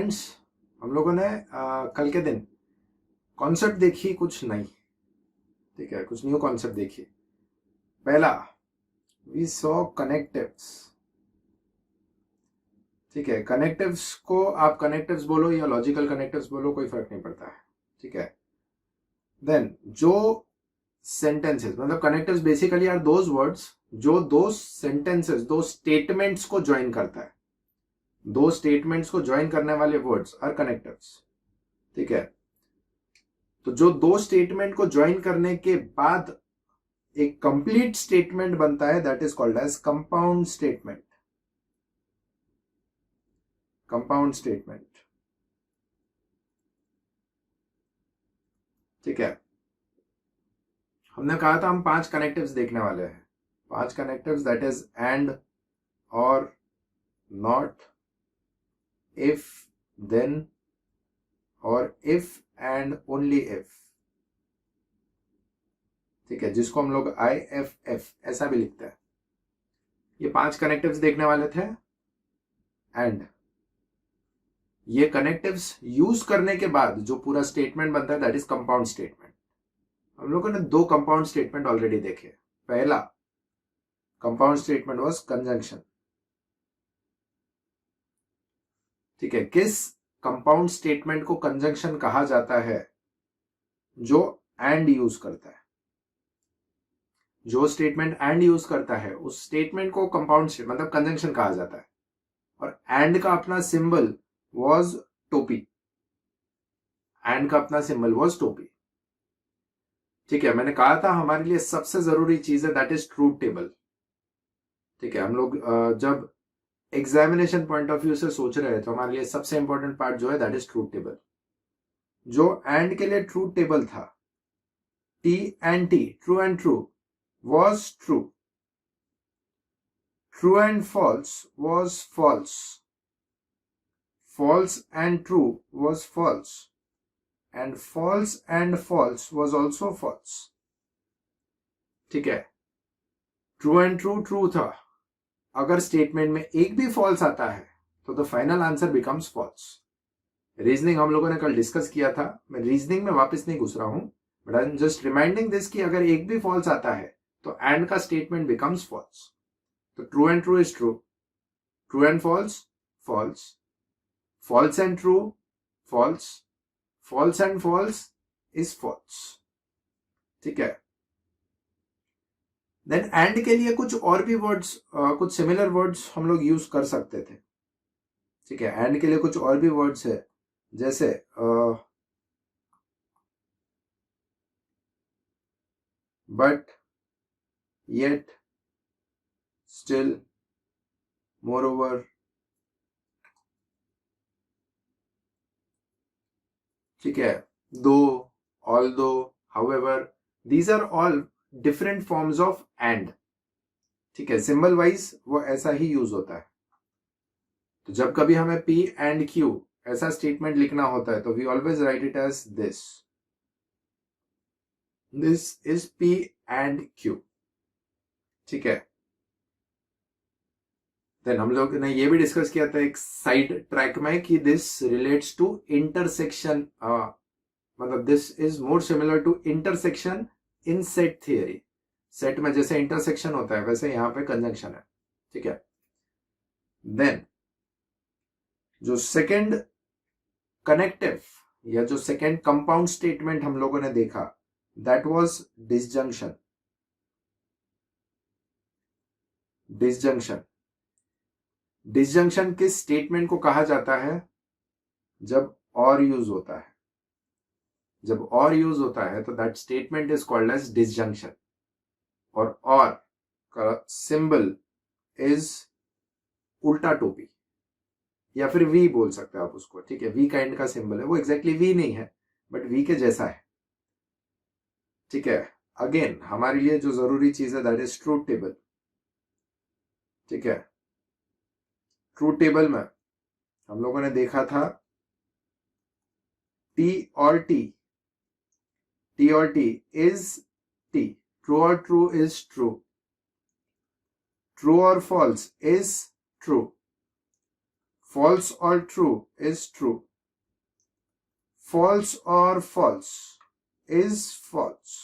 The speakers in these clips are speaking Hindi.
फ्रेंड्स, हम लोगों ने कल के दिन कॉन्सेप्ट देखी कुछ नई, ठीक है, कुछ न्यू कॉन्सेप्ट देखी। पहला, वी सॉ कनेक्टिव्स। ठीक है, कनेक्टिव्स को आप कनेक्टिव्स बोलो या लॉजिकल कनेक्टिव्स बोलो, कोई फर्क नहीं पड़ता है, ठीक है। देन जो सेंटेंसेस, मतलब connectives basically are those words जो दो सेंटेंसेस, दो स्टेटमेंट्स को ज्वाइन करता है। दो स्टेटमेंट्स को ज्वाइन करने वाले वर्ड्स आर कनेक्टिव्स, ठीक है। तो जो दो स्टेटमेंट को ज्वाइन करने के बाद एक कंप्लीट स्टेटमेंट बनता है, that is called as compound statement. Compound statement, ठीक है। हमने कहा था हम 5 कनेक्टिव्स देखने वाले हैं। 5 कनेक्टिव्स, दैट इज एंड, और, नॉट, इफ, देन, और इफ एंड ओनली इफ, ठीक है, जिसको हम लोग IFF ऐसा भी लिखते हैं। ये 5 कनेक्टिव्स देखने वाले थे। एंड ये कनेक्टिव्स यूज करने के बाद जो पूरा स्टेटमेंट बनता है, दैट इज कंपाउंड स्टेटमेंट। हम लोगों ने 2 कंपाउंड स्टेटमेंट ऑलरेडी देखे। पहला कंपाउंड स्टेटमेंट वाज कंजंक्शन, ठीक है। किस कंपाउंड स्टेटमेंट को कंजंक्शन कहा जाता है? जो एंड यूज करता है। जो स्टेटमेंट एंड यूज करता है उस स्टेटमेंट को कंपाउंड मतलब कंजंक्शन कहा जाता है। और एंड का अपना सिंबल वाज टोपी। एंड का अपना सिंबल वाज टोपी, ठीक है। मैंने कहा था हमारे लिए सबसे जरूरी चीज है दैट इज ट्रूथ टेबल, ठीक है। हम लोग जब एग्जामिनेशन पॉइंट ऑफ व्यू से सोच रहे हैं तो हमारे लिए सबसे इंपॉर्टेंट पार्ट जो है दैट इज ट्रूथ टेबल। जो एंड के लिए ट्रूथ टेबल था, T and T, true and true, was true. True and false was false. False and true was false. And false and false was also false. ठीक है, ट्रू एंड ट्रू ट्रू था। अगर स्टेटमेंट में एक भी फॉल्स आता है तो the final answer becomes false. Reasoning हम लोगों ने कल डिस्कस किया था, मैं रीजनिंग में वापस नहीं घुस रहा हूं, but I am just reminding this कि अगर एक भी फॉल्स आता है तो एंड का स्टेटमेंट बिकम्स फॉल्स। तो true and true is true, true and false false, false and true false, false and false is false, ठीक है। देन एंड के लिए कुछ और भी वर्ड्स, कुछ सिमिलर वर्ड्स हम लोग यूज कर सकते थे, ठीक है। एंड के लिए कुछ और भी वर्ड्स है, जैसे बट, येट, स्टिल, मोरओवर, ठीक है, though, although, however, these are all different forms of and, ठीक है। सिंबल वाइज वो ऐसा ही यूज होता है। तो जब कभी हमें P एंड Q ऐसा स्टेटमेंट लिखना होता है तो we always write it as this, this is P and Q, ठीक है। देन हम लोग ने ये भी डिस्कस किया था एक साइड ट्रैक में कि दिस रिलेट्स टू इंटरसेक्शन, मतलब this is more similar to intersection in set theory. Set में जैसे इंटरसेक्शन होता है वैसे यहां पे कंजंक्शन है, ठीक है। देन जो सेकेंड कनेक्टिव या जो सेकेंड कंपाउंड स्टेटमेंट हम लोगों ने देखा, that was disjunction. Disjunction, disjunction किस स्टेटमेंट को कहा जाता है? जब और यूज होता है। जब और यूज होता है तो that statement is called as disjunction. और का सिंबल इज उल्टा टोपी, या फिर वी बोल सकते हैं आप उसको, ठीक है। वी काइंड का सिंबल है, वो एग्जैक्टली वी नहीं है बट वी के जैसा है, ठीक है। अगेन हमारे लिए जो जरूरी चीज है दैट इज ट्रूथ टेबल, ठीक है। ट्रूथ टेबल में हम लोगों ने देखा था T और T, T और T इज T, ट्रू और ट्रू इज ट्रू, ट्रू और false is true, false or true is true, false or false is false,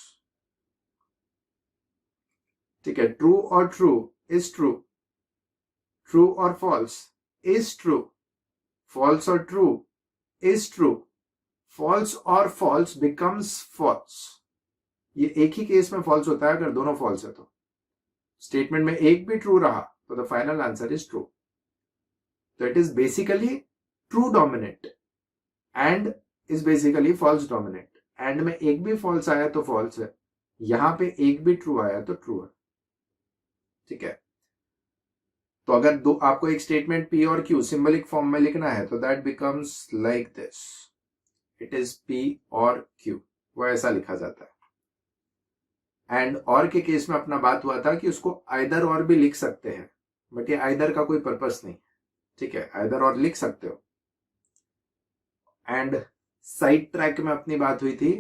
ठीक है, ट्रू और ट्रू इज ट्रू, ट्रू और फॉल्स इज ट्रू, फॉल्स और ट्रू इज ट्रू, फॉल्स और फॉल्स बिकम्स फॉल्स। ये एक ही केस में फॉल्स होता है अगर दोनों फॉल्स है तो। स्टेटमेंट में एक भी ट्रू रहा तो the final answer is true. तो it is basically true dominant and is basically false dominant. And में एक भी फॉल्स आया तो फॉल्स है, यहां पे एक भी ट्रू आया तो ट्रू है, ठीक है। तो अगर दो आपको एक स्टेटमेंट पी और क्यू सिंबलिक फॉर्म में लिखना है तो that becomes like this, it is P और क्यू, वो ऐसा लिखा जाता है। एंड और के केस में अपना बात हुआ था कि उसको आइदर और भी लिख सकते हैं, बट ये आइदर का कोई पर्पस नहीं, ठीक है, आइदर और लिख सकते हो। एंड साइड ट्रैक में अपनी बात हुई थी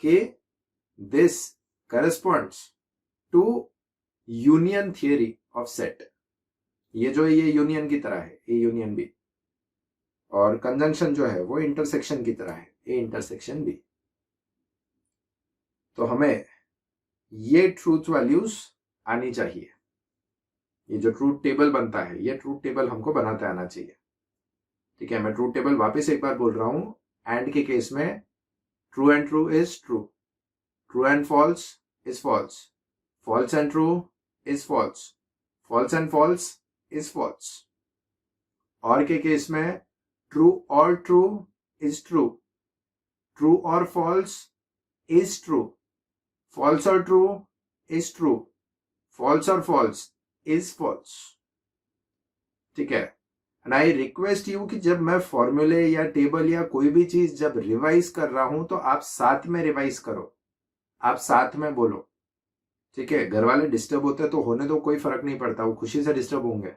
कि this corresponds to union theory of set. ये जो है ये यूनियन की तरह है, ए यूनियन बी, और कंजंक्शन जो है वो इंटरसेक्शन की तरह है, ए इंटरसेक्शन बी। तो हमें ये ट्रूथ वैल्यूज आनी चाहिए, ये जो ट्रूथ टेबल बनता है ये ट्रूथ टेबल हमको बनाते आना चाहिए, ठीक है। मैं ट्रूथ टेबल वापस एक बार बोल रहा हूं। एंड के केस में true and true is true, true and false is false, false and true is false, false and false is false. और के केस में ट्रू और ट्रू इज ट्रू, ट्रू और फॉल्स इज ट्रू, फॉल्स और ट्रू इज ट्रू, फॉल्स और फॉल्स इज फॉल्स, ठीक है। एंड आई रिक्वेस्ट यू कि जब मैं फॉर्मूले या टेबल या कोई भी चीज जब रिवाइज कर रहा हूं तो आप साथ में रिवाइज करो, आप साथ में बोलो, ठीक है। घर वाले डिस्टर्ब होते तो होने दो, कोई फर्क नहीं पड़ता, वो खुशी से डिस्टर्ब होंगे,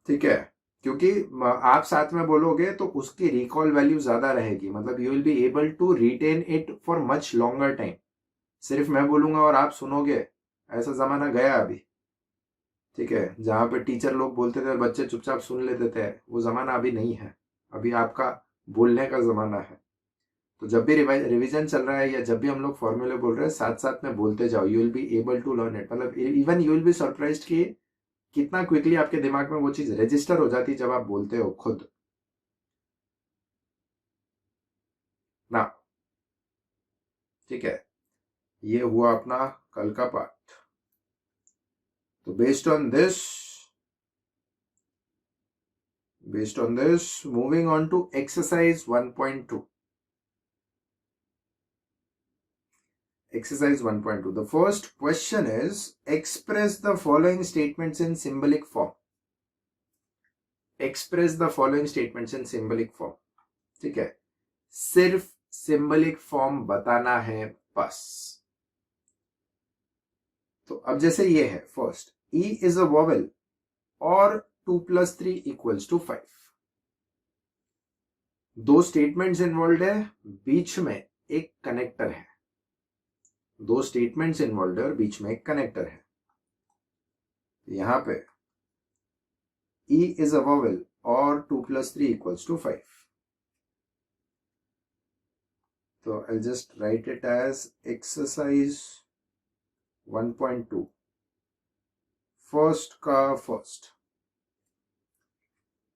ठीक है। क्योंकि आप साथ में बोलोगे तो उसकी रिकॉल वैल्यू ज्यादा रहेगी, मतलब you will be able to retain it for much longer time. सिर्फ मैं बोलूंगा और आप सुनोगे, ऐसा जमाना गया अभी, ठीक है, जहां पे टीचर लोग बोलते थे और बच्चे चुपचाप सुन लेते थे, वो जमाना अभी नहीं है। अभी आपका बोलने का जमाना है। तो जब भी रिवीजन चल रहा है या जब भी हम लोग फॉर्मूले बोल रहे हैं, साथ साथ में बोलते जाओ, you will be able to learn it. मतलब even you will be surprised कि कितना क्विकली आपके दिमाग में वो चीज रजिस्टर हो जाती है जब आप बोलते हो खुद ना, ठीक है। ये हुआ अपना कल का पार्ट। तो based on this moving on to exercise 1.2. Exercise 1.2. The first question is express the following statements in symbolic form. Express the following statements in symbolic form. ठीक है, सिर्फ symbolic form बताना है बस। तो अब जैसे ये है, first E is a vowel और 2 + 3 = 5। दो स्टेटमेंट्स इन्वॉल्व है, बीच में एक कनेक्टर है, दो स्टेटमेंट्स इन्वॉल्व है और बीच में एक कनेक्टर है। यहां पे E is a vowel और 2 + 3 = 5। तो I'll just write it as exercise 1.2, first का फर्स्ट।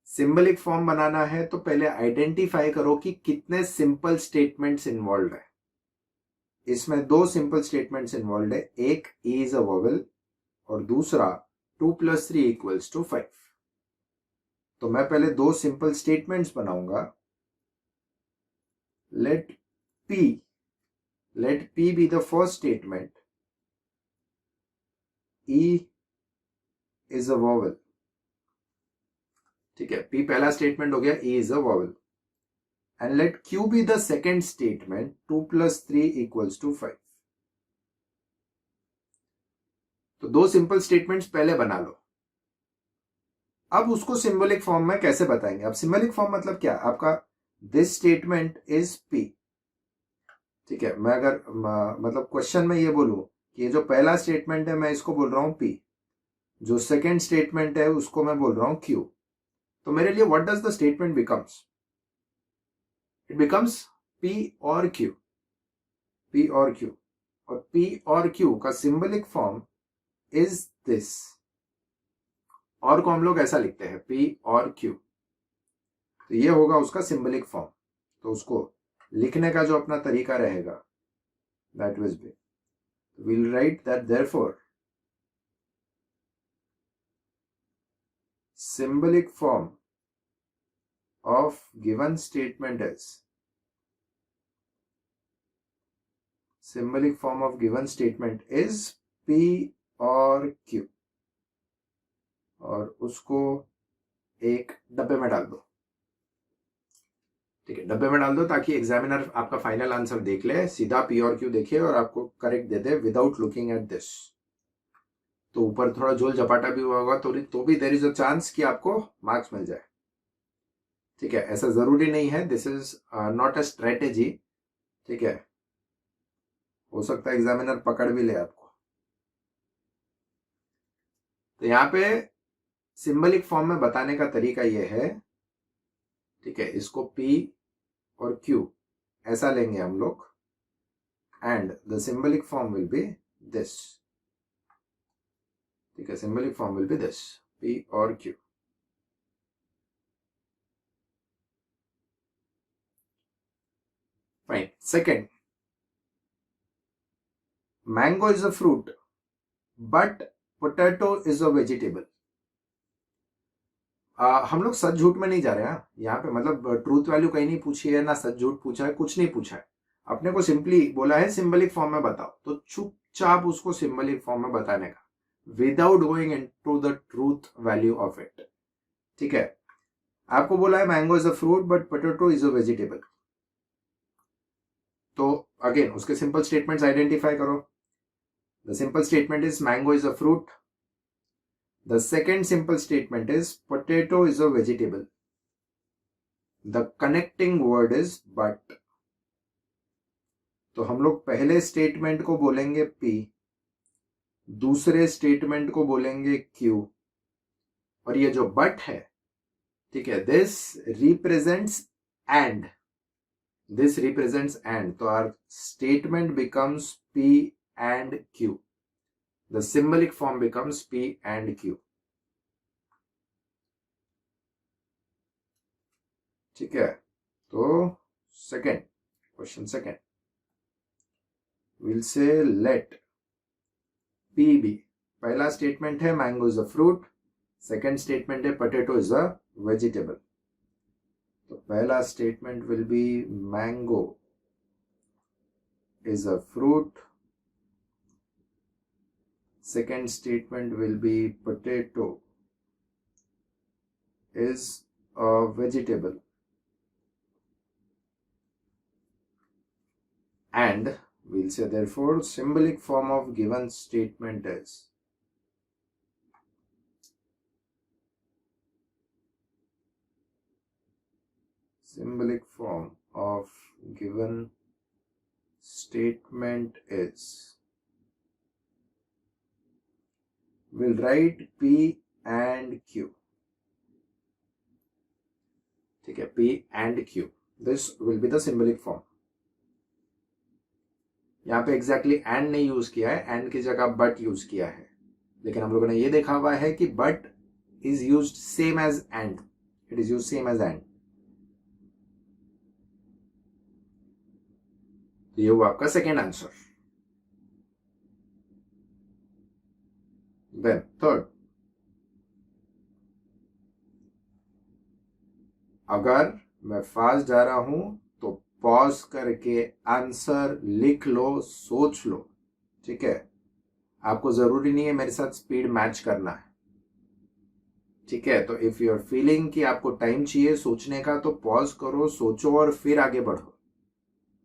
सिंबलिक फॉर्म बनाना है तो पहले आइडेंटिफाई करो कि कितने सिंपल स्टेटमेंट्स इन्वॉल्व है। इसमें दो सिंपल स्टेटमेंट्स इन्वॉल्व है, एक E is a vowel और दूसरा 2 + 3 = 5। तो मैं पहले दो सिंपल स्टेटमेंट्स बनाऊंगा। Let P be the first statement. E is a vowel, ठीक है, P पहला स्टेटमेंट हो गया, E is a vowel, and let Q be the second statement, 2 + 3 = 5। तो दो सिंपल स्टेटमेंट्स पहले बना लो। अब उसको सिंबलिक फॉर्म में कैसे बताएंगे? अब सिंबलिक फॉर्म मतलब क्या? आपका दिस स्टेटमेंट इज P, ठीक है। मैं अगर मतलब क्वेश्चन में ये बोलूं कि ये जो पहला स्टेटमेंट है मैं इसको बोल रहा हूं P, जो सेकेंड स्टेटमेंट है उसको मैं बोल रहा हूं Q। तो मेरे लिए what does the statement becomes, it becomes P और Q, P और Q, और P और Q का सिंबलिक फॉर्म इज दिस, और को हम लोग ऐसा लिखते हैं P और Q, तो ये होगा उसका सिंबलिक फॉर्म। तो उसको लिखने का जो अपना तरीका रहेगा that will B, we'll write that therefore symbolic form of given statement is, symbolic form of given statement is P और Q, और उसको एक डब्बे में डाल दो। ठीक है, डब्बे में डाल दो ताकि एग्जामिनर आपका फाइनल आंसर देख ले, सीधा P और Q देखे और आपको correct they they without looking at this. तो ऊपर थोड़ा झोल झपाटा भी हुआ होगा तो भी देयर इज अ चांस कि आपको मार्क्स मिल जाए। ठीक है, ऐसा जरूरी नहीं है, this is not a strategy. ठीक है, हो सकता है एग्जामिनर पकड़ भी ले आपको। तो यहाँ पे सिंबलिक फॉर्म में बताने का तरीका ये है। ठीक है, इसको P और Q ऐसा लेंगे हम लोग, and the symbolic form will be this. ठीक है, symbolic form will be this, P और Q। Fine. Second, mango is a fruit but potato is a vegetable. हम लोग सच झूठ में नहीं जा रहे हैं यहाँ पे, मतलब ट्रूथ वैल्यू कहीं नहीं पूछी है, ना सच झूठ पूछा है, कुछ नहीं पूछा है। अपने को सिंपली बोला है सिंबलिक फॉर्म में बताओ, तो चुपचाप उसको सिंबलिक फॉर्म में बताने का, without going into the truth value of it. ठीक है, आपको बोला है mango is a fruit but potato is a vegetable, तो अगेन उसके सिंपल स्टेटमेंट्स आइडेंटिफाई करो। The simple statement is mango is a fruit. The second simple statement is potato is a vegetable. The connecting word is but. तो हम लोग पहले स्टेटमेंट को बोलेंगे P, दूसरे स्टेटमेंट को बोलेंगे Q, और ये जो but है, ठीक है, this represents and, this represents and, तो our statement becomes P and Q. The symbolic form becomes P and Q. ठीक है, तो second question, second will say let P be, पहला स्टेटमेंट है mango is a fruit, second statement है पोटैटो इज अ वेजिटेबल। तो पहला statement will be mango is a fruit, second statement will be potato is a vegetable, and we'll say therefore symbolic form of given statement is, symbolic form of given statement is, we'll write P and Q. ठीक है, P and Q, this will be the symbolic form। यहाँ पे एग्जैक्टली एंड नहीं यूज किया है, एंड की जगह बट यूज किया है, लेकिन हम लोगों ने ये देखा हुआ है कि but is used same as and, it is used same as and. तो ये हुआ आपका सेकेंड आंसर। देन थर्ड, अगर मैं फास्ट जा रहा हूं तो पॉज करके आंसर लिख लो, सोच लो। ठीक है, आपको जरूरी नहीं है मेरे साथ स्पीड मैच करना है। ठीक है, तो इफ यू आर फीलिंग कि आपको टाइम चाहिए सोचने का, तो पॉज करो, सोचो और फिर आगे बढ़ो।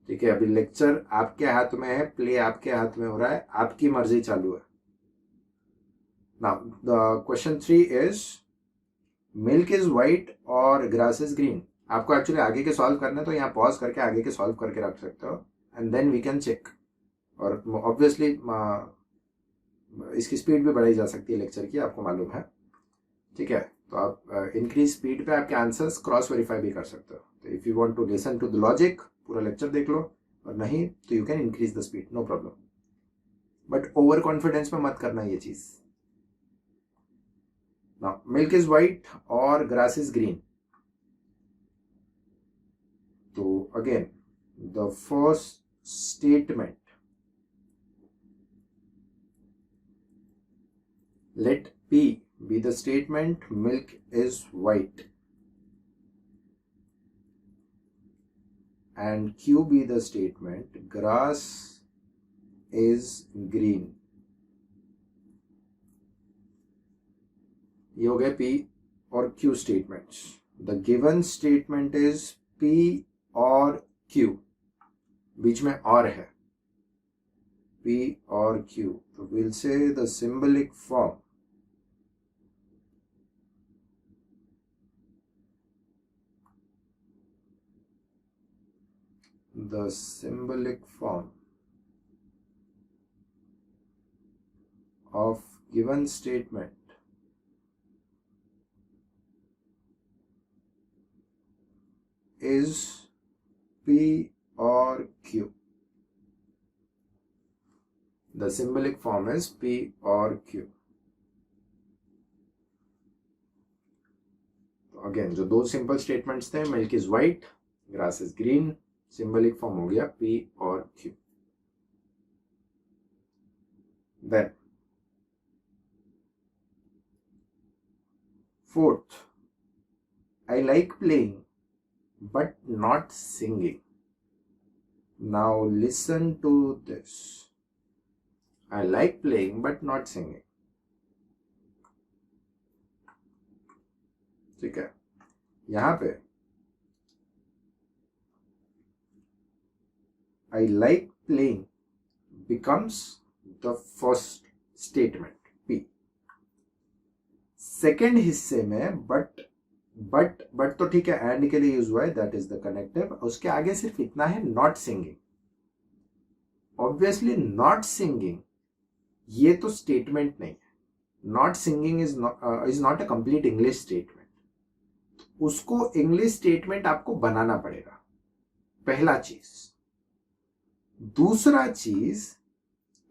ठीक है, अभी लेक्चर आपके हाथ में है, प्ले आपके हाथ में हो रहा है, आपकी मर्जी चालू है। Now the question 3 is milk is white और ग्रास इज ग्रीन। आपको एक्चुअली आगे के सॉल्व करना है, तो यहाँ पॉज करके आगे के सॉल्व करके रख सकते हो, and then we can check. और ऑब्वियसली इसकी स्पीड भी बढ़ाई जा सकती है लेक्चर की, आपको मालूम है। ठीक है, तो आप इंक्रीज स्पीड पे आपके आंसर्स क्रॉस वेरीफाई भी कर सकते हो. तो if you want to listen to the logic, पूरा लेक्चर देख लो, और नहीं तो you can increase the speed, no problem. But over confidence में मत करना ये चीज. नाउ मिल्क इज वाइट और ग्रास इज ग्रीन. तो again the first statement, let P be the statement milk is white and Q be the statement grass is green. ये हो गए P और Q statements. The given statement is P और Q, बीच में और है P और Q. तो we'll say the symbolic form of given statement is P or Q. The symbolic form is P or Q. Again जो दो सिंपल स्टेटमेंट्स थे, milk is white, grass is green, symbolic form हो गया P और Q. Then fourth, I like playing but not singing. Now listen to this. I like playing but not singing. ठीक है, यहां पे I like playing becomes the first statement P. Second हिस्से में बट तो ठीक है, एंड के लिए यूज हुआ है, दैट इज द कनेक्टिव. उसके आगे सिर्फ इतना है, not singing. Obviously not singing ये तो स्टेटमेंट नहीं है. Not singing is not a complete English statement. उसको इंग्लिश स्टेटमेंट आपको बनाना पड़ेगा, पहला चीज. दूसरा चीज,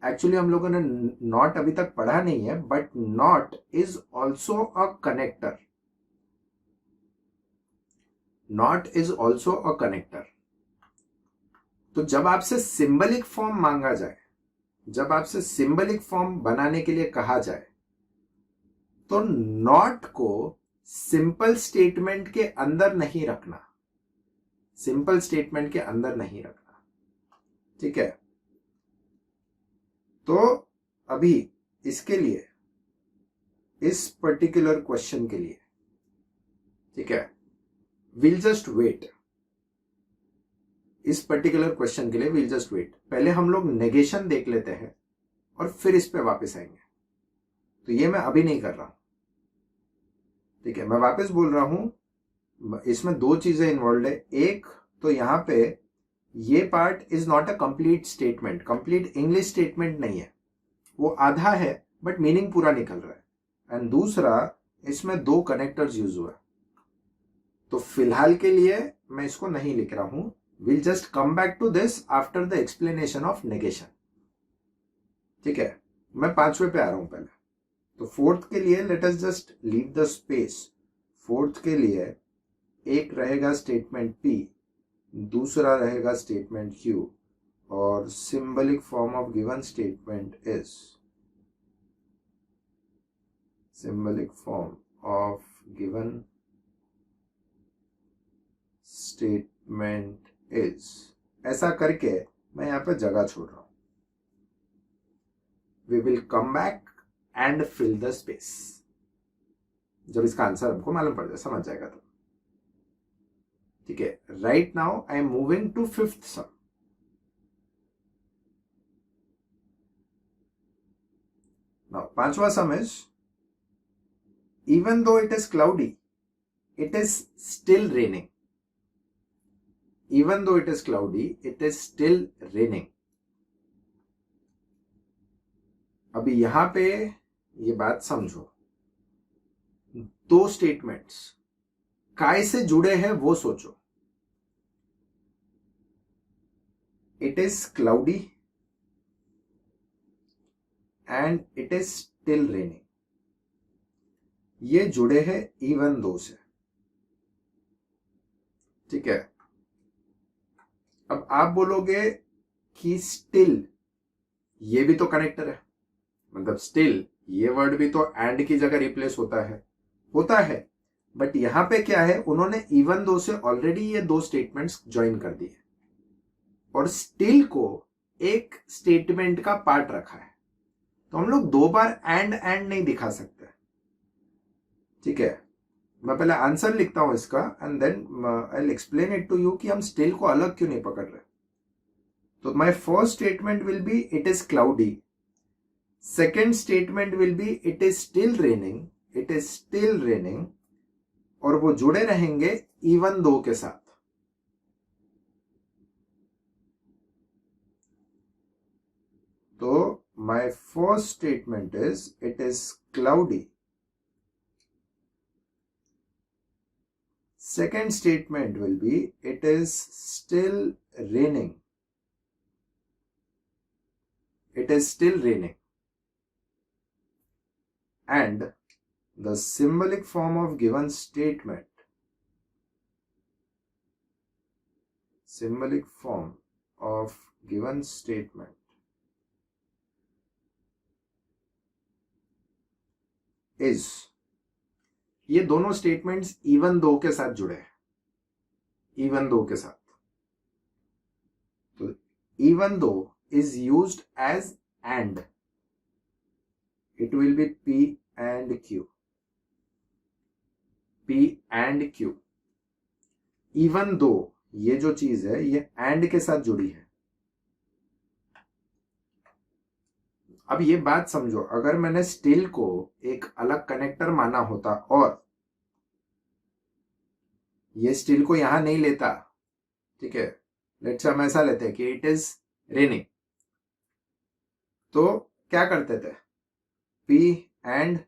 एक्चुअली हम लोगों ने नॉट अभी तक पढ़ा नहीं है, but not is also a connector. Not is also a connector. तो जब आपसे सिंबलिक फॉर्म मांगा जाए, जब आपसे सिंबलिक फॉर्म बनाने के लिए कहा जाए, तो नॉट को सिंपल स्टेटमेंट के अंदर नहीं रखना. सिंपल स्टेटमेंट के अंदर नहीं रखना. ठीक है, तो अभी इसके लिए, इस पर्टिकुलर क्वेश्चन के लिए, ठीक है, विल जस्ट वेट. इस पर्टिकुलर क्वेश्चन के लिए विल जस्ट वेट. पहले हम लोग नेगेशन देख लेते हैं और फिर इस पे वापस आएंगे. तो ये मैं अभी नहीं कर रहा हूं. ठीक है, मैं वापस बोल रहा हूं, इसमें दो चीजें इन्वॉल्व है. एक तो यहां पे ये part is not a complete statement. Complete English statement नहीं है, वो आधा है बट मीनिंग पूरा निकल रहा है. एंड दूसरा, इसमें दो कनेक्टर्स यूज हुआ. तो फिलहाल के लिए मैं इसको नहीं लिख रहा हूं. Will just come back to this after the explanation of negation. ठीक है, मैं पांचवे पे आ रहा हूं पहले. तो फोर्थ के लिए let us just leave the space. Fourth के लिए एक रहेगा स्टेटमेंट P, दूसरा रहेगा स्टेटमेंट Q, और symbolic form of given statement is, symbolic form of given statement is. ऐसा करके मैं यहां पर जगह छोड़ रहा हूं. We will come back and fill the space. जब इसका आंसर हमको मालूम पड़ जाए, समझ जाएगा तो. ठीक है, right now I am moving to fifth sum. Now पांचवा sum is, even though it is cloudy, it is still raining. Even though it is cloudy, it is still raining. अभी यहां पे ये बात समझो. दो स्टेटमेंट्स काय से जुड़े हैं वो सोचो. It is cloudy and it is still raining. ये जुड़े हैं इवन दो से. ठीक है. अब आप बोलोगे कि स्टिल ये भी तो कनेक्टर है, मतलब स्टिल ये वर्ड भी तो एंड की जगह रिप्लेस होता है. बट यहां पे क्या है, उन्होंने इवन दो से ऑलरेडी ये दो स्टेटमेंट्स ज्वाइन कर दिए और स्टिल को एक स्टेटमेंट का पार्ट रखा है. तो हम लोग दो बार एंड नहीं दिखा सकते. ठीक है. मैं पहले आंसर लिखता हूं इसका and then I will explain it to you कि हम स्टिल को अलग क्यों नहीं पकड़ रहे. तो my first statement will B it is cloudy. Second statement will B it is still raining. और वो जुड़े रहेंगे इवन दो के साथ. तो my first statement is it is cloudy. Second statement will be it is still raining. It is still raining. And the symbolic form of given statement. Symbolic form of given statement is. ये दोनों स्टेटमेंट्स इवन दो के साथ जुड़े हैं. इवन दो के साथ. तो even though is used as and. It will be P and Q. P and Q. Even though ये जो चीज है ये and के साथ जुड़ी है. अब ये बात समझो, अगर मैंने स्टिल को एक अलग कनेक्टर माना होता और ये स्टिल को यहां नहीं लेता. ठीक है. लेट्स हम ऐसा लेते हैं कि इट इज रेनिंग. तो क्या करते थे, P and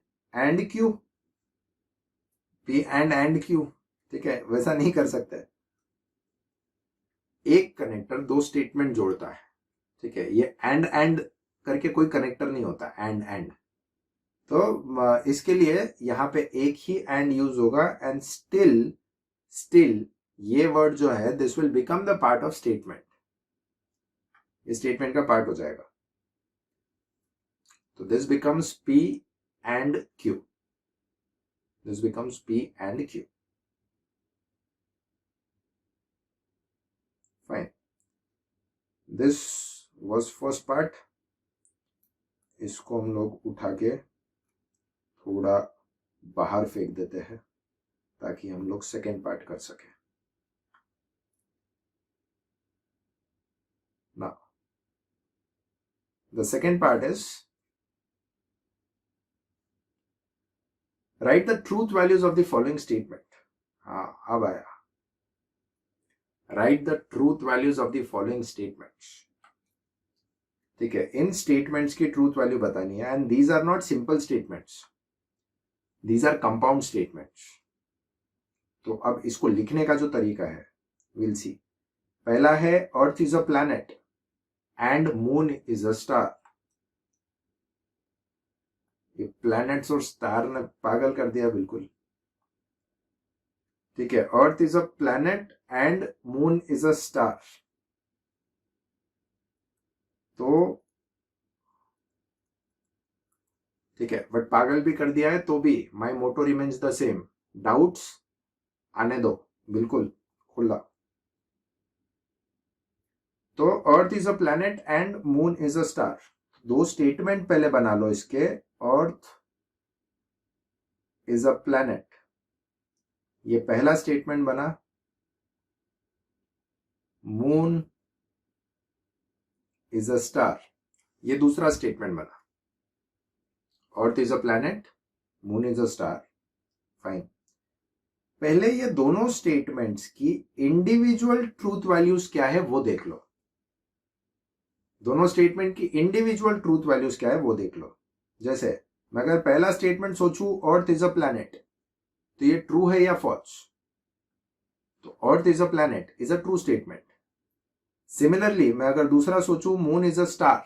Q. P and Q. ठीक है. वैसा नहीं कर सकते. एक कनेक्टर दो स्टेटमेंट जोड़ता है. ठीक है. ये एंड करके कोई कनेक्टर नहीं होता. एंड तो इसके लिए यहां पे एक ही एंड यूज होगा. एंड स्टिल ये वर्ड जो है this will become the part of statement. ये स्टेटमेंट का पार्ट हो जाएगा. तो this becomes P and Q. This becomes P and Q. Fine. This was first part. इसको हम लोग उठा के थोड़ा बाहर फेंक देते हैं ताकि हम लोग सेकेंड पार्ट कर सके. Now, the second part is write the truth values of the following statement. हाँ, अब आया. Write the truth values of the following statements. ठीक है. इन स्टेटमेंट्स की ट्रूथ वैल्यू बतानी है. And these are not simple statements, these are compound statements. तो अब इसको लिखने का जो तरीका है विल सी. पहला है अर्थ is a planet and moon is a star. ये प्लैनेट्स और स्टार ने पागल कर दिया बिल्कुल. ठीक है. अर्थ is a planet and moon is a star. तो ठीक है. बट पागल भी कर दिया है तो भी माई मोटो रिमेन्स द सेम. डाउट्स आने दो बिल्कुल खुला. तो earth is a planet and moon is a star. दो स्टेटमेंट पहले बना लो इसके. अर्थ इज अ प्लैनेट, ये पहला स्टेटमेंट बना. मून इज अ स्टार, ये दूसरा स्टेटमेंट बना. अर्थ is a planet, moon is a star. Fine. पहले ये दोनों स्टेटमेंट्स की इंडिविजुअल ट्रूथ वैल्यूज क्या है वो देख लो. दोनों स्टेटमेंट की इंडिविजुअल ट्रूथ वैल्यूज क्या है वो देख लो. जैसे मैं अगर पहला स्टेटमेंट सोचूं अर्थ इज अ प्लैनेट, तो ये ट्रू है या फॉल्स? तो earth is a planet is a true statement. Similarly मैं अगर दूसरा सोचूं, मून इज अ स्टार,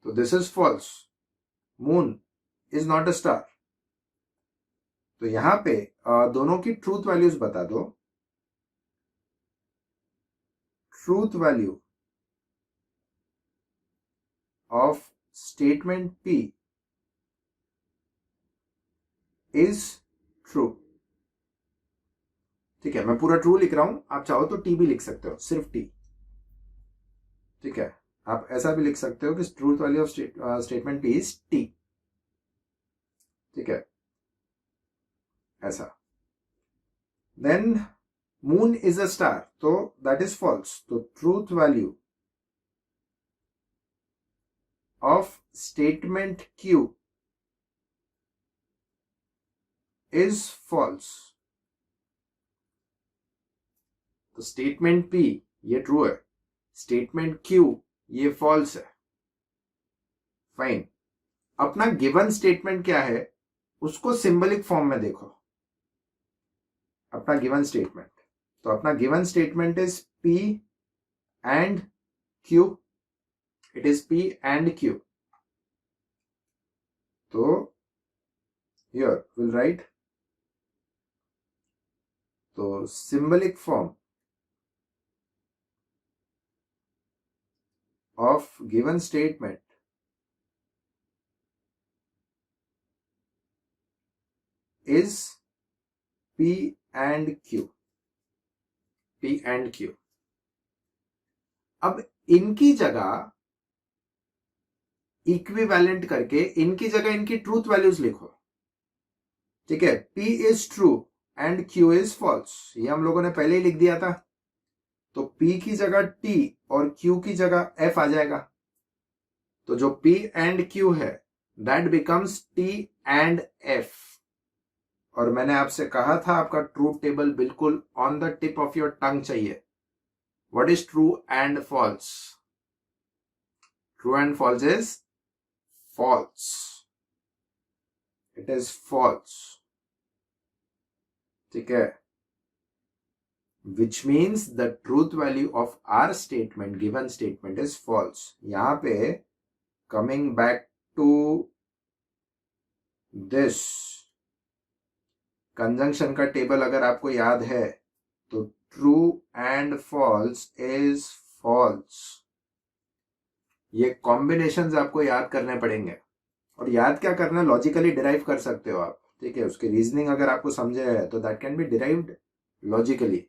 तो this is false. Moon is not a star. तो यहां पे दोनों की ट्रूथ वैल्यूज बता दो. Truth value of statement P is true. ठीक है, मैं पूरा ट्रू लिख रहा हूं, आप चाहो तो टी भी लिख सकते हो, सिर्फ टी. ठीक है, आप ऐसा भी लिख सकते हो कि truth value of statement P is T. ठीक है, ऐसा. Then moon is a star, तो दैट इज फॉल्स. तो truth value of statement Q is false. तो स्टेटमेंट P ये ट्रू है, स्टेटमेंट Q ये फॉल्स है. फाइन. अपना गिवन स्टेटमेंट क्या है उसको सिंबलिक फॉर्म में देखो. अपना गिवन स्टेटमेंट, तो अपना given statement is P and Q. It is P and Q. तो हियर विल राइट, तो symbolic form of given statement is P and Q. P and Q. अब इनकी जगह इक्विवेलेंट करके इनकी जगह इनकी ट्रूथ वैल्यूज लिखो. ठीक है, P is true and Q is false. ये हम लोगों ने पहले ही लिख दिया था. तो P की जगह T और Q की जगह F आ जाएगा. तो जो P एंड Q है that becomes T and F. और मैंने आपसे कहा था आपका ट्रूथ टेबल बिल्कुल on the tip of your tongue चाहिए. What is true and false? True and false is false. It is false. ठीक है, which means the truth value of our statement, given statement is false. यहां पे coming back to this conjunction का टेबल अगर आपको याद है तो true and false is false. ये कॉम्बिनेशंस आपको याद करने पड़ेंगे. और याद क्या करना, लॉजिकली डिराइव कर सकते हो आप. ठीक है, उसके रीजनिंग अगर आपको समझे है तो that can be derived logically.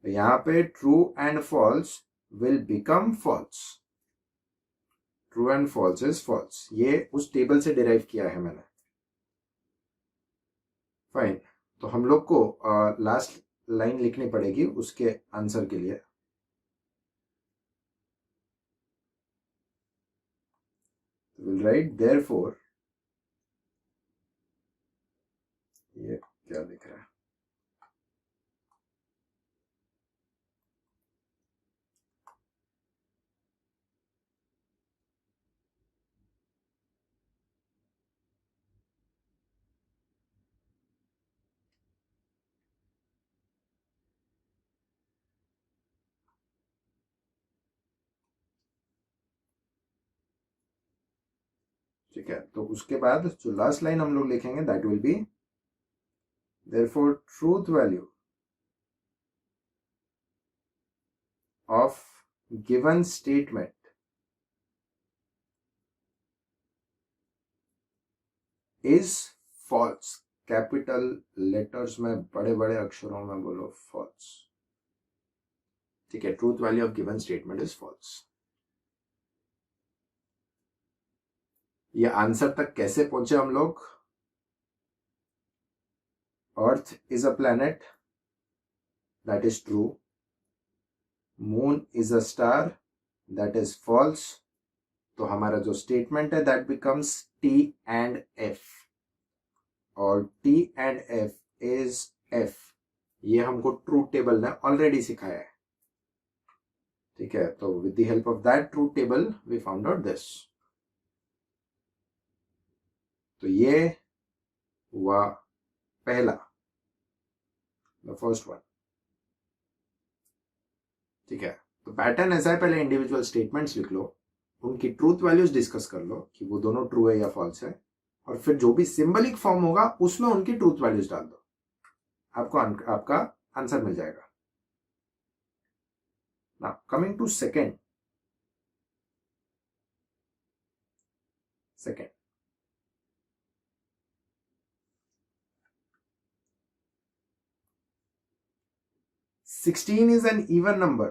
यहां पे true and false will become false. True and false is false. ये उस टेबल से डिराइव किया है मैंने. फाइन. तो हम लोग को लास्ट लाइन लिखनी पड़ेगी उसके आंसर के लिए. Will write therefore. ये क्या लिख रहा है? ठीक है, तो उसके बाद जो लास्ट लाइन हम लोग लिखेंगे that will be therefore truth value of given statement is false. Capital letters में बड़े बड़े अक्षरों में बोलो फॉल्स. ठीक है, truth value of given statement is false. ये आंसर तक कैसे पहुंचे हम लोग? Earth is a planet, that is true. Moon is a star, that is false. तो हमारा जो स्टेटमेंट है that becomes T and F. और T and F is F. ये हमको ट्रूथ टेबल ने ऑलरेडी सिखाया है. ठीक है, तो with the help of that truth table we found out this. तो ये हुआ पहला, द फर्स्ट वन, ठीक है। तो पैटर्न ऐसा है, पहले इंडिविजुअल स्टेटमेंट्स लिख लो, उनकी ट्रूथ वैल्यूज डिस्कस कर लो कि वो दोनों ट्रू है या फॉल्स है, और फिर जो भी सिंबलिक फॉर्म होगा उसमें उनकी ट्रूथ वैल्यूज डाल दो, आपको आपका आंसर मिल जाएगा। Now coming to second, "16 is an even number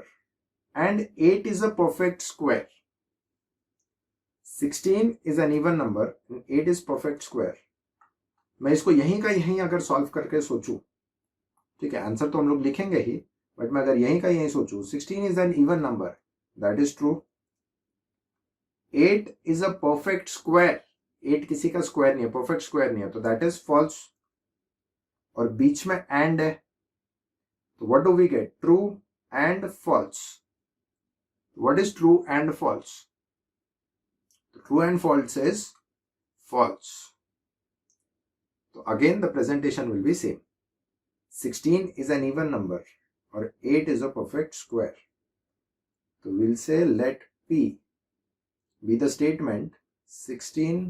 and 8 is a perfect square." 16 is an even number and 8 is perfect square. मैं इसको यहीं का यहीं अगर सॉल्व करके सोचूं, ठीक है, आंसर तो हम लोग लिखेंगे ही, बट मैं अगर यहीं का यहीं सोचूं, 16 is an even number, that is true. 8 is a perfect square, 8 किसी का स्क्वायर नहीं है, परफेक्ट स्क्वायर नहीं है, तो दैट इज फॉल्स। और बीच में एंड है, तो what do we get? True and false. What is true and false? True and false is false. तो again the presentation will be same. 16 is an even number or 8 is a perfect square. So we'll say let P be the statement 16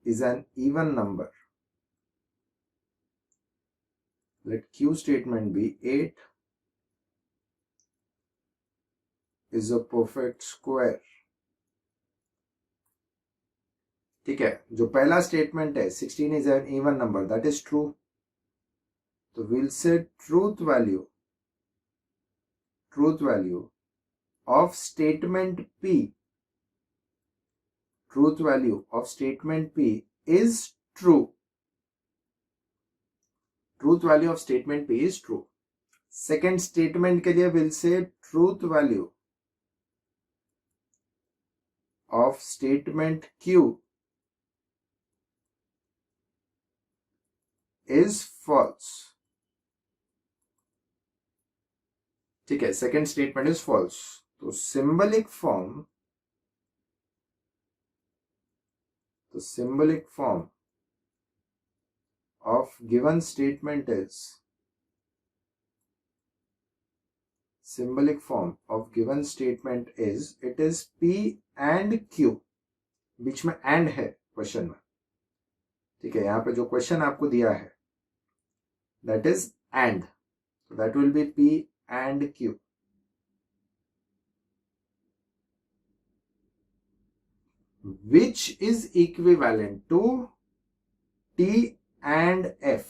is an even number. Let Q statement be 8 is a perfect square. ठीक है, जो पहला स्टेटमेंट है 16 is an even number, that is true. तो we'll say truth value of statement P, truth value of statement P is true. Truth value of statement P is true. Second statement के लिए we'll say truth value of statement Q is false. ठीक है, सेकेंड स्टेटमेंट इज फॉल्स। तो symbolic form of given statement is it is P and Q, बीच में एंड है क्वेश्चन में, ठीक है। यहां पे जो क्वेश्चन आपको दिया है that is and, that will B P and Q. Which is equivalent to T and F.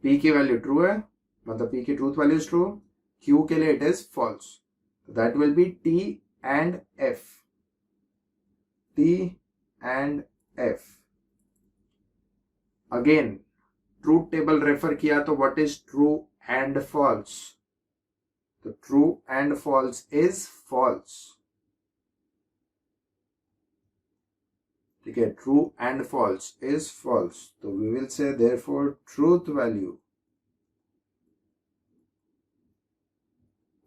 P की वैल्यू ट्रू है, मतलब P की truth value is true, Q के लिए it is false, that will be T and F. T and F. Again truth table refer किया तो what is true and false? तो true and false is false, ठीक है। True and false is false, तो we will say therefore truth value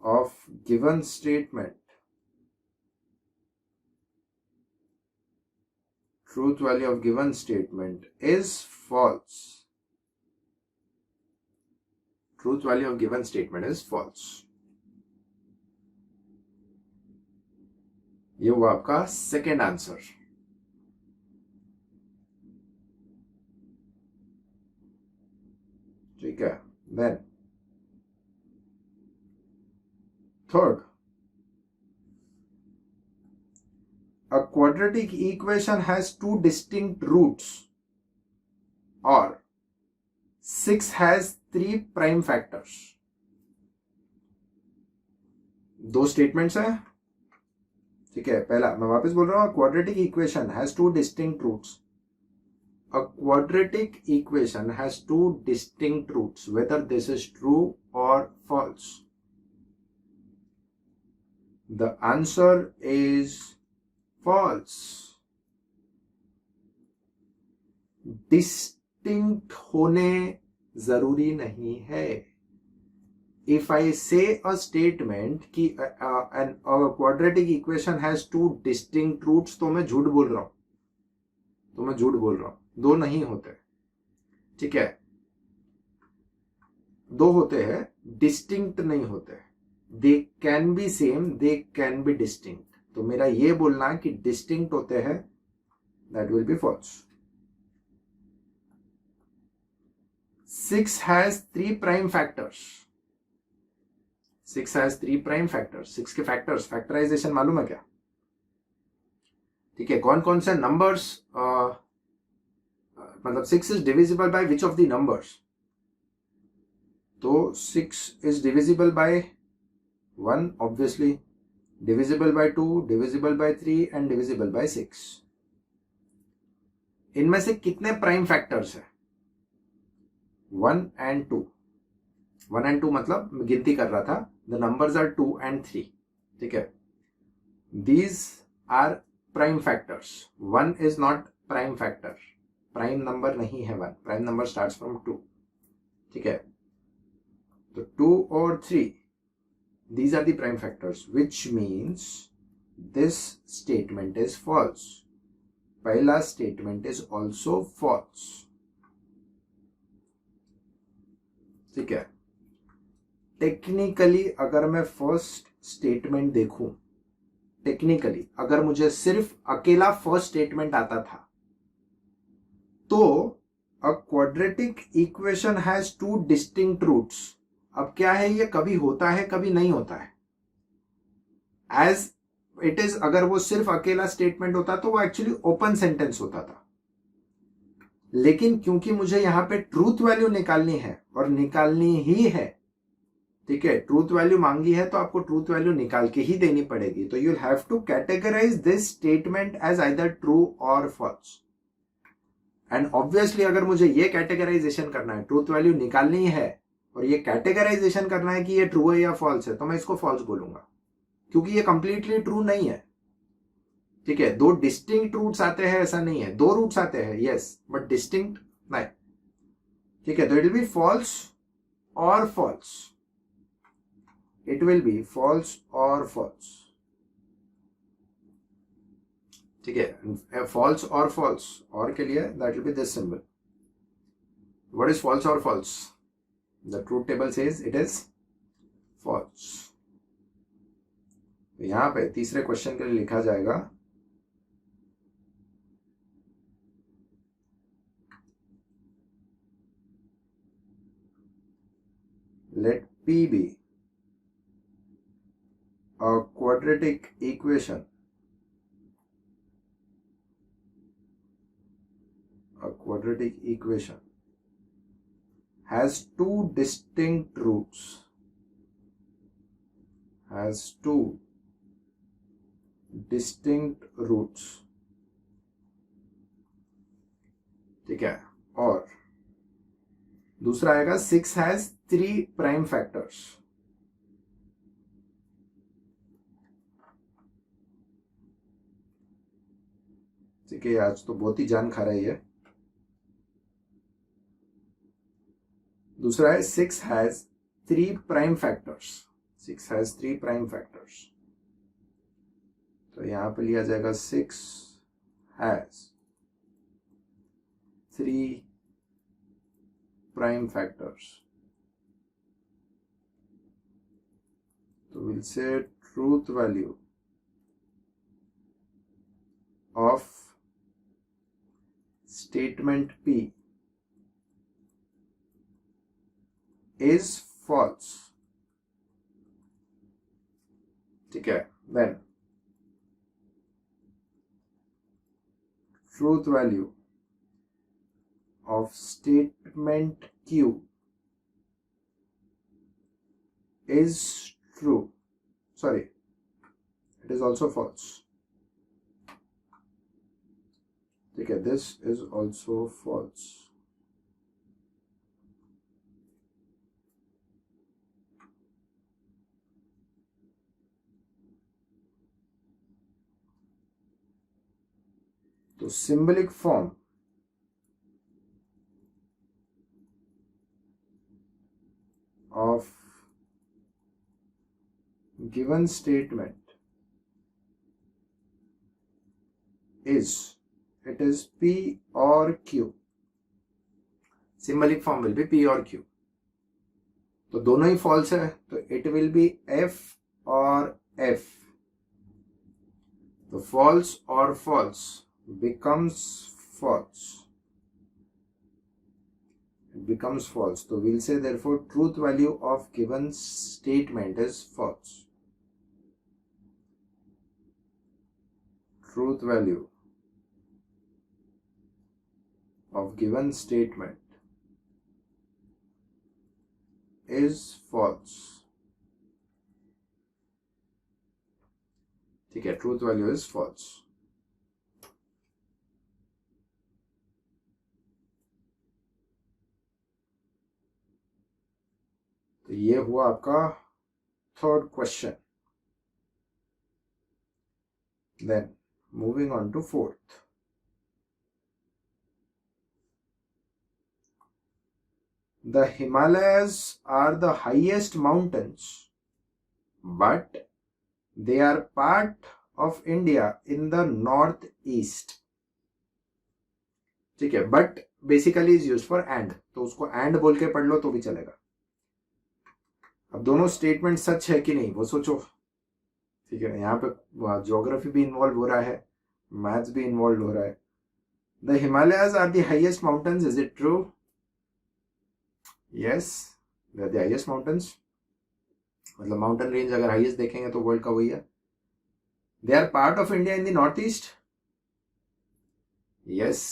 of given statement, truth value of given statement is false. Truth value of given statement is false. ये हुआ आपका सेकेंड आंसर। ठीक है, then third, a quadratic equation has two distinct roots or 6 has 3 prime factors. दो स्टेटमेंट्स हैं, ठीक है। पहला मैं वापस बोल रहा हूं, quadratic equation has two distinct roots. A quadratic equation has two distinct roots, whether this is true or false. The answer is false. Distinct होने जरूरी नहीं है। If I say a statement कि an quadratic equation has two distinct roots, तो मैं झूठ बोल रहा हूं, दो नहीं होते, ठीक है, दो होते हैं, डिस्टिंक्ट नहीं होते। They can be same, they can be distinct. तो मेरा ये बोलना कि डिस्टिंक्ट होते हैं, that will be false. 6 has 3 prime factors. 6 has 3 prime factors. 6 के फैक्टर्स, फैक्टराइजेशन मालूम है क्या? ठीक है, कौन कौन से नंबर्स, मतलब 6 is divisible by which of the numbers? तो 6 is divisible by 1 obviously, divisible by 2, divisible by 3 and divisible by 6। इनमें से कितने प्राइम फैक्टर्स है? 1 and 2। 1 and 2 मतलब मैं गिनती कर रहा था, द नंबर्स आर 2 and 3, ठीक है। These are prime factors. 1 is not prime factor, prime number नहीं है 1, प्राइम नंबर स्टार्ट्स फ्रॉम 2, ठीक है। तो 2 और 3, these are the prime factors, which means this statement is false. पहला statement is also false, ठीक है। टेक्निकली अगर मैं फर्स्ट स्टेटमेंट देखूं, टेक्निकली अगर मुझे सिर्फ अकेला फर्स्ट स्टेटमेंट आता था, तो a quadratic equation has 2 distinct roots. अब क्या है, ये कभी होता है कभी नहीं होता है, एज इट इज। अगर वो सिर्फ अकेला स्टेटमेंट होता तो वो एक्चुअली ओपन सेंटेंस होता था, लेकिन क्योंकि मुझे यहां पे ट्रूथ वैल्यू निकालनी है, और निकालनी ही है, ठीक है, ट्रूथ वैल्यू मांगी है तो आपको ट्रूथ वैल्यू निकाल के ही देनी पड़ेगी। तो you have to categorise this statement as either true और फॉल्स। एंड ऑब्वियसली अगर मुझे ये कैटेगराइजेशन करना है, ट्रूथ वैल्यू निकालनी है और ये कैटेगराइजेशन करना है कि ये ट्रू है या फॉल्स है, तो मैं इसको फॉल्स बोलूंगा, क्योंकि ये कंप्लीटली ट्रू नहीं है, ठीक है। 2 डिस्टिंक्ट रूट्स आते हैं ऐसा नहीं है, 2 रूट्स आते हैं यस, बट डिस्टिंक्ट नहीं, ठीक है। तो इट विल बी फॉल्स और false, it will be false or false, ठीक है। false और false, और के लिए that will be this symbol. What is false or false? The truth table says it is false. यहां पे तीसरे क्वेश्चन के लिए लिखा जाएगा let P be a quadratic equation, a quadratic equation has 2 distinct roots, has 2 distinct roots, ठीक है। और दूसरा आएगा 6 has 3 prime factors, ठीक है। आज तो बहुत ही जान खा रही है। दूसरा है 6 has 3 prime factors, 6 has 3 prime factors। तो यहां पे लिया जाएगा 6 has 3 prime factors। तो we'll say truth value of statement P is false, ठीक है। Then truth value of statement Q is true, sorry, it is also false, ठीक है। This is also false। तो symbolic form of given statement is it is P or Q. Symbolic form will be P or Q. तो दोनों ही false है, तो it will be F or F. तो false or false becomes false. It becomes false. So we'll say therefore truth value of given statement is false. Truth value of given statement is false. ठीक है, truth value is false. तो ये हुआ आपका third question. Then moving on to fourth. The Himalayas are the highest mountains, but they are part of India in the northeast. ठीक है, but basically is used for and, तो उसको and बोल के पढ़ लो तो भी चलेगा. अब दोनों स्टेटमेंट सच है कि नहीं वो सोचो. ठीक है, यहाँ पे ज्योग्राफी भी इन्वॉल्व हो रहा है, मैथ्स भी इन्वॉल्व हो रहा है. The Himalayas are the highest mountains, is it true? Yes, they are the highest mountains. मतलब माउंटेन रेंज अगर हाईएस्ट देखेंगे तो वर्ल्ड का वही है. They are part of India in the north east. Yes,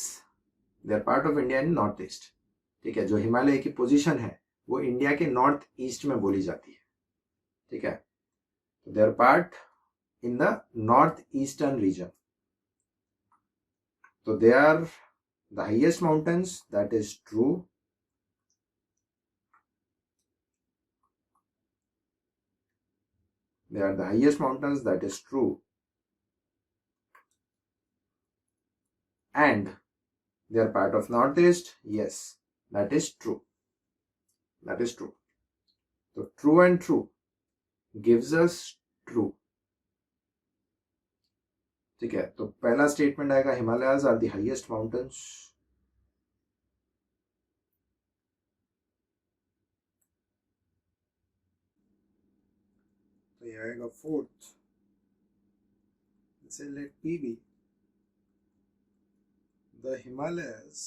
they are part of India in north east. ठीक है, जो हिमालय की पोजीशन है वो इंडिया के नॉर्थ ईस्ट में बोली जाती है. ठीक है, they are part in the north eastern region. तो they are the highest mountains, that is true. They are the highest mountains, that is true. And they are part of northeast, yes, that is true. That is true. So true and true gives us true. ठीक है, तो पहला स्टेटमेंट आएगा Himalayas are the highest mountains. तो ये आएगा fourth. Let's say let P be the Himalayas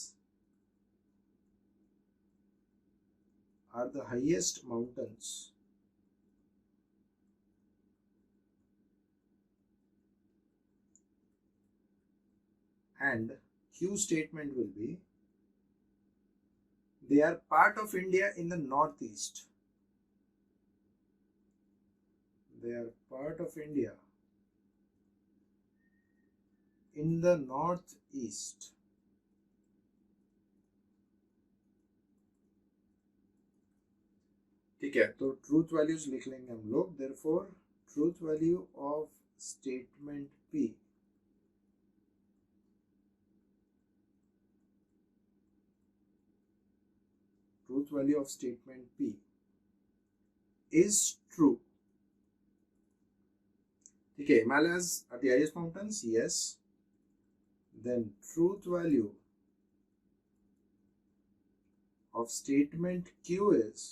are the highest mountains and Q statement will be they are part of India in the northeast. They are part of India in the northeast. ठीक है, तो ट्रूथ वैल्यूज लिख लेंगे हम लोग. Therefore truth value of statement P truth value of statement P is true. ठीक है, Himalayas are the highest mountains, yes. Then truth value of statement Q is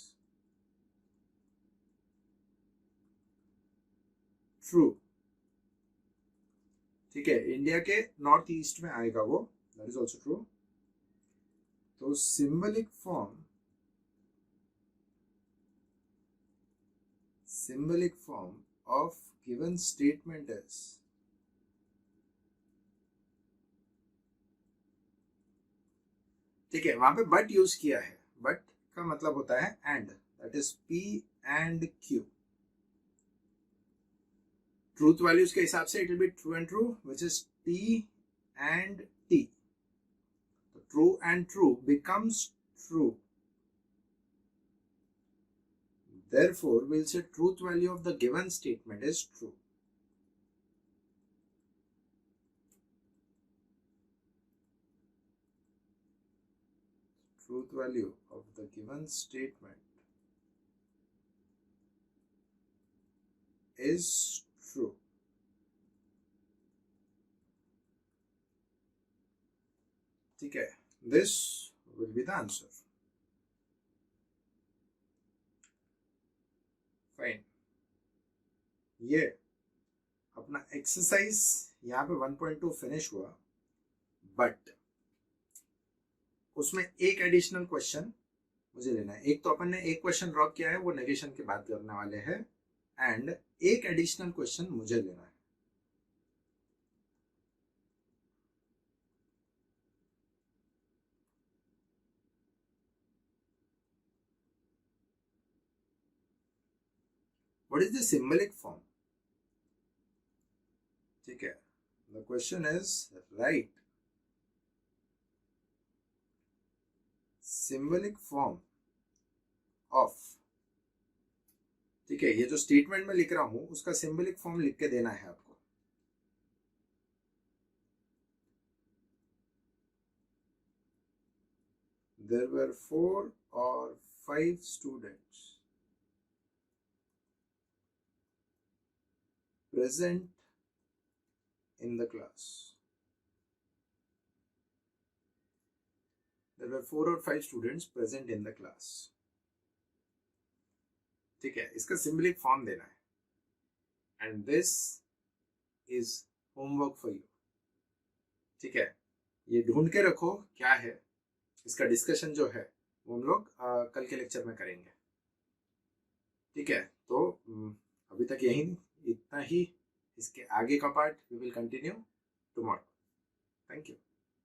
true. ठीक है, इंडिया के नॉर्थ ईस्ट में आएगा वो, दैट इज ऑल्सो ट्रू. तो symbolic form of given statement is ठीक है, वहां पे बट यूज किया है. बट का मतलब होता है and, that is P and Q. Truth values के हिसाब से it will be true and true, which is T and T. तो true and true becomes true. Therefore, we'll say truth value of the given statement is true. Truth value of the given statement is true. This will be the answer. Fine. ये अपना एक्सरसाइज यहाँ पे 1.2 फिनिश हुआ, बट उसमें एक एडिशनल क्वेश्चन मुझे लेना है. एक तो अपन ने एक क्वेश्चन ड्रॉप किया है, वो नेगेशन की बात करने वाले हैं, एंड एक एडिशनल क्वेश्चन मुझे लेना है. What is the symbolic form? ठीक है. The question is right. Symbolic form of, ठीक है, ये जो स्टेटमेंट में लिख रहा हूं उसका सिंबलिक फॉर्म लिख के देना है आपको. There were 4 or 5 students present in the class. There were 4 or 5 students present in the class. ठीक है, इसका सिंबलिक फॉर्म देना है. And this is homework for you. ठीक है, ये ढूंढ के रखो क्या है. इसका डिस्कशन जो है वो हम लोग कल के लेक्चर में करेंगे. ठीक है, तो अभी तक यही इतना ही. इसके आगे का part we will continue tomorrow. Thank you.